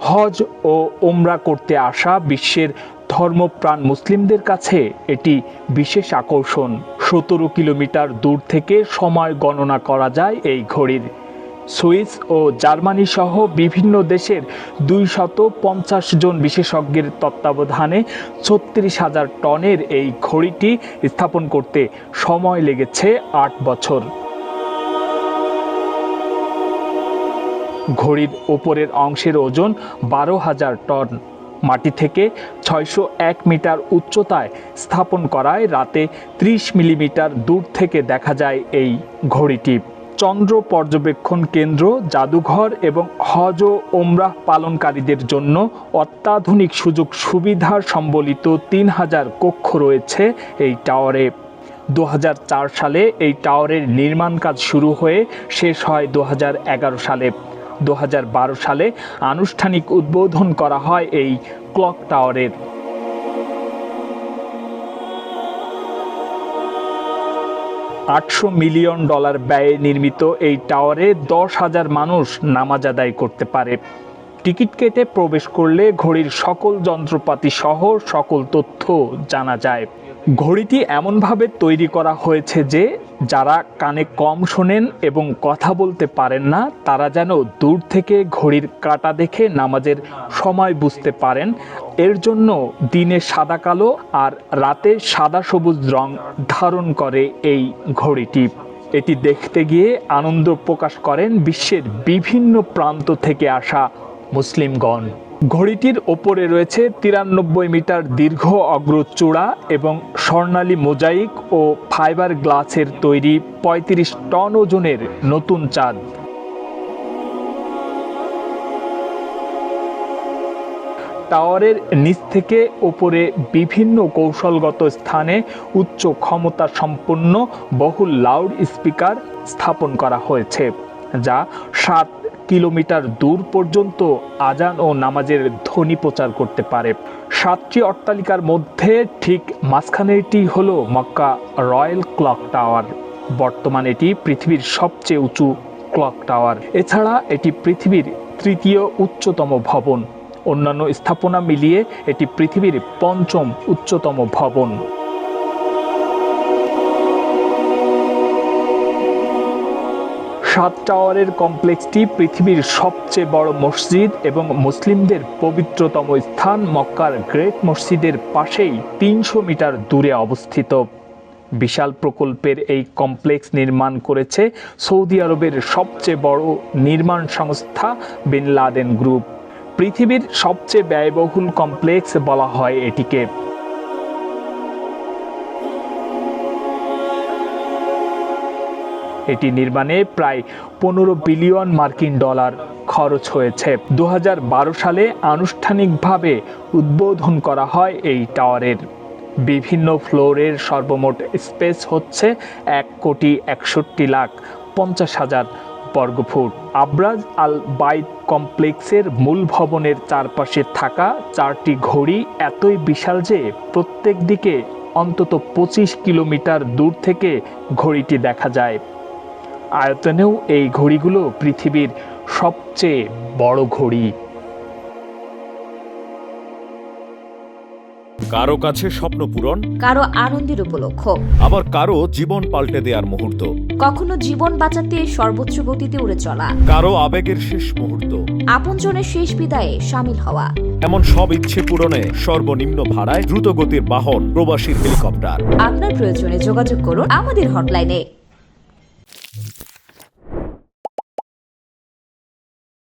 হজ ও ওমরা করতে আসা বিশ্বের ধর্মপ্রাণ মুসলিমদের কাছে এটি বিশেষ আকর্ষণ। 17 কিলোমিটার দূর থেকে সময় গণনা করা যায় এই ঘড়ির। সুইস ও জার্মানি সহ বিভিন্ন দেশের 250 জন বিশেষজ্ঞের তত্ত্বাবধানে 36,000 টনের এই ঘড়িটি স্থাপন করতে সময় লেগেছে 8 বছর। ঘড়ির ওপরের অংশের ওজন 12,000 টন। মাটি থেকে 601 মিটার উচ্চতায় স্থাপন করায় রাতে 30 মিলিমিটার দূর থেকে দেখা যায় এই ঘড়িটি। চন্দ্র পর্যবেক্ষণ কেন্দ্র, জাদুঘর এবং হজ ও ওমরাহ পালনকারীদের জন্য অত্যাধুনিক সুযোগ সুবিধা সম্বলিত 3000 কক্ষ রয়েছে এই টাওয়ারে। 2004 সালে এই টাওয়ারের নির্মাণ কাজ শুরু হয়ে শেষ হয় 2011 সালে। 2012 সালে আনুষ্ঠানিক উদ্বোধন করা হয় এই ক্লক টাওয়ারের। $800 মিলিয়ন ব্যয়ে নির্মিত এই টাওয়ারে 10,000 মানুষ নামাজ আদায় করতে পারে। টিকিট কেটে প্রবেশ করলে ঘড়ির সকল যন্ত্রপাতি সহ সকল তথ্য জানা যায়। ঘড়িটি এমনভাবে তৈরি করা হয়েছে যে যারা কানে কম শোনেন এবং কথা বলতে পারেন না তারা যেন দূর থেকে ঘড়ির কাঁটা দেখে নামাজের সময় বুঝতে পারেন। এর জন্য দিনে সাদা কালো আর রাতে সাদা সবুজ রং ধারণ করে এই ঘড়িটি। এটি দেখতে গিয়ে আনন্দ প্রকাশ করেন বিশ্বের বিভিন্ন প্রান্ত থেকে আসা মুসলিমগণ। ঘড়িটির ওপরে রয়েছে 93 মিটার দীর্ঘ অগ্রচূড়া এবং স্বর্ণালী মোজাইক ও ফাইবার গ্লাসের তৈরি 35 টন ওজনের নতুন চাঁদ। টাওয়ারের নিচ থেকে ওপরে বিভিন্ন কৌশলগত স্থানে উচ্চ ক্ষমতা সম্পন্ন বহু লাউড স্পিকার স্থাপন করা হয়েছে, যা 7 কিলোমিটার দূর পর্যন্ত আজান ও নামাজের ধ্বনি প্রচার করতে পারে। 7টি অট্টালিকার মধ্যে ঠিক মাঝখানেরটি হলো মক্কা রয়্যাল ক্লক টাওয়ার। বর্তমানে এটি পৃথিবীর সবচেয়ে উঁচু ক্লক টাওয়ার। এছাড়া এটি পৃথিবীর 3য় উচ্চতম ভবন। অন্যান্য স্থাপনা মিলিয়ে এটি পৃথিবীর 5ম উচ্চতম ভবন। সাত টাওয়ারের কমপ্লেক্সটি পৃথিবীর সবচেয়ে বড় মসজিদ এবং মুসলিমদের পবিত্রতম স্থান মক্কার গ্রেট মসজিদের পাশেই 300 মিটার দূরে অবস্থিত। বিশাল প্রকল্পের এই কমপ্লেক্স নির্মাণ করেছে সৌদি আরবের সবচেয়ে বড় নির্মাণ সংস্থা বিন লাদেন গ্রুপ। পৃথিবীর সবচেয়ে ব্যয়বহুল কমপ্লেক্স বলা হয় এটিকে। এটি নির্মাণে প্রায় 15 বিলিয়ন মার্কিন ডলার খরচ হয়েছে। 2012 সালে আনুষ্ঠানিকভাবে উদ্বোধন করা হয় এই টাওয়ারের। বিভিন্ন ফ্লোরের সর্বমোট স্পেস হচ্ছে 1,61,50,000 বর্গফুট। আব্রাজ আল বাইত কমপ্লেক্সের মূল ভবনের চারপাশে থাকা 4টি ঘড়ি এতই বিশাল যে প্রত্যেক দিকে অন্তত 25 কিলোমিটার দূর থেকে ঘড়িটি দেখা যায়। আয়তনেও এই ঘড়িগুলো পৃথিবীর সবচেয়ে বড় ঘড়ি। কারো কাছে স্বপ্ন পূরণ, কারো আনন্দের উপলক্ষ, আবার কারো জীবন পাল্টে দেওয়ার মুহূর্ত, কখনো জীবন বাঁচাতে সর্বোচ্চ গতিতে উড়ে চলা, কারো আবেগের শেষ মুহূর্ত, আপনজনের শেষ বিদায়ে শামিল হওয়া। এমন সব ইচ্ছে পূরণে সর্বনিম্ন ভাড়ায় দ্রুতগতির বাহন প্রবাসীর হেলিকপ্টার। আপনার প্রয়োজনে যোগাযোগ করুন আমাদের হটলাইনে।